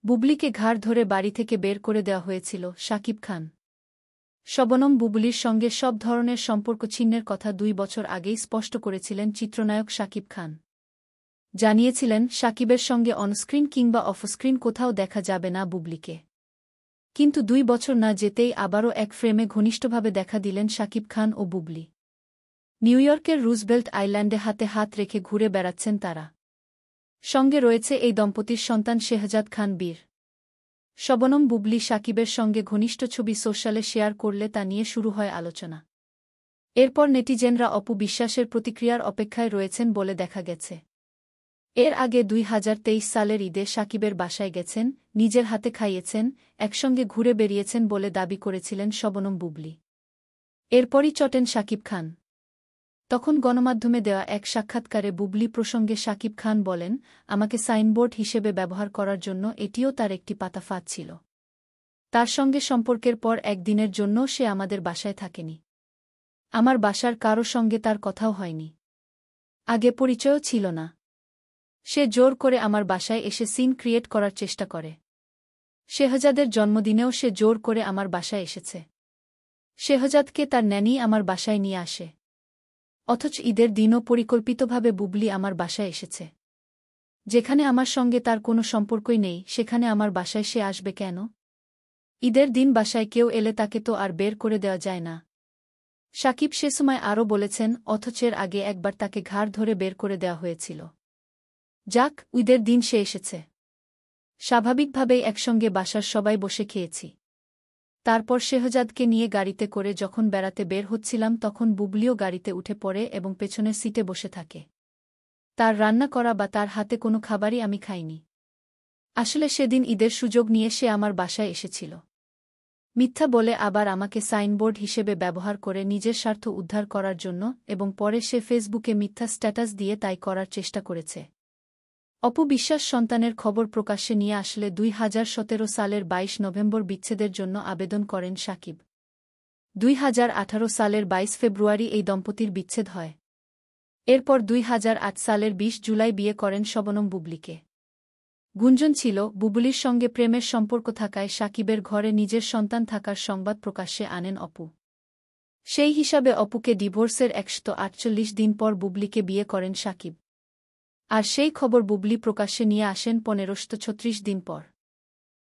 বুবলিকে ঘাড় ধরে বাড়ি থেকে বের করে দেওয়া হয়েছিল শাকিব খান। শবনম বুবলির সঙ্গে সব ধরনের সম্পর্ক ছিন্নের কথা 2 বছর আগেই স্পষ্ট করেছিলেন চিত্রনায়ক শাকিব খান। জানিয়েছিলেন শাকিবের সঙ্গে অনস্ক্রিন কিংবা অফস্ক্রিন কোথাও দেখা যাবে না বুবলিকে। কিন্তু 2 বছর না যেতেই আবারও এক ফ্রেমে ঘনিষ্ঠভাবে দেখা দিলেন শাকিব খান ও বুবলি। নিউইয়র্কের রুজভেল্ট আইল্যান্ডে হাতে হাত রেখে ঘুরে বেড়াচ্ছেন তারা। সঙ্গে রয়েছে এই দম্পতির সন্তান শেহজাদ খান বীর। শবনম বুবলি শাকিবের সঙ্গে ঘনিষ্ঠ ছবি সোশ্যালে শেয়ার করলে তা নিয়ে শুরু হয় আলোচনা। এরপর নেটিজেনরা অপু বিশ্বাসের প্রতিক্রিয়ার অপেক্ষায় রয়েছেন বলে দেখা গেছে। এর আগে 2023 সালের ঈদে শাকিবের বাসায় গেছেন, নিজের হাতে খাইয়েছেন, একসঙ্গে ঘুরে বেরিয়েছেন বলে দাবি করেছিলেন শবনম বুবলি। এরপরই চটেন শাকিব খান। তখন গণমাধ্যমে দেওয়া এক সাক্ষাৎকারে বুবলি প্রসঙ্গে শাকিব খান বলেন, আমাকে সাইনবোর্ড হিসেবে ব্যবহার করার জন্য এটিও তার একটি পাতা ফাঁদ ছিল। তার সঙ্গে সম্পর্কের পর একদিনের জন্য সে আমাদের বাসায় থাকেনি। আমার বাসার কারো সঙ্গে তার কথাও হয়নি। আগে পরিচয়ও ছিল না। সে জোর করে আমার বাসায় এসে সিন ক্রিয়েট করার চেষ্টা করে। শেহজাদের জন্মদিনেও সে জোর করে আমার বাসায় এসেছে। শেহজাদকে তার ন্যানি আমার বাসায় নিয়ে আসে। অথচ ঈদের দিনও পরিকল্পিতভাবে বুবলি আমার বাসায় এসেছে। যেখানে আমার সঙ্গে তার কোনো সম্পর্কই নেই সেখানে আমার বাসায় সে আসবে কেন? ঈদের দিন বাসায় কেউ এলে তাকে তো আর বের করে দেওয়া যায় না। শাকিব সে সময় আরও বলেছেন, অথচ এর আগে একবার তাকে ঘাড় ধরে বের করে দেওয়া হয়েছিল। যাক, ঈদের দিন সে এসেছে। স্বাভাবিকভাবেই একসঙ্গে বাসার সবাই বসে খেয়েছি। তারপর শেহজাদকে নিয়ে গাড়িতে করে যখন বেড়াতে বের হচ্ছিলাম তখন বুবলিও গাড়িতে উঠে পড়ে এবং পেছনের সিটে বসে থাকে। তার রান্না করা বা তার হাতে কোনো খাবারই আমি খাইনি। আসলে সেদিন ঈদের সুযোগ নিয়ে সে আমার বাসায় এসেছিল। মিথ্যা বলে আবার আমাকে সাইনবোর্ড হিসেবে ব্যবহার করে নিজের স্বার্থ উদ্ধার করার জন্য এবং পরে সে ফেসবুকে মিথ্যা স্ট্যাটাস দিয়ে তাই করার চেষ্টা করেছে। অপু বিশ্বাস সন্তানের খবর প্রকাশ্যে নিয়ে আসলে 2017 সালের 22 নভেম্বর বিচ্ছেদের জন্য আবেদন করেন শাকিব। 2018 সালের 22 ফেব্রুয়ারি এই দম্পতির বিচ্ছেদ হয়। এরপর 2008 সালের 20 জুলাই বিয়ে করেন শবনম বুবলিকে। গুঞ্জন ছিল, বুবলির সঙ্গে প্রেমের সম্পর্ক থাকায় শাকিবের ঘরে নিজের সন্তান থাকার সংবাদ প্রকাশ্যে আনেন অপু। সেই হিসাবে অপুকে ডিভোর্সের 148 দিন পর বুবলিকে বিয়ে করেন শাকিব। আর সেই খবর বুবলি প্রকাশ্যে নিয়ে আসেন 1536 দিন পর।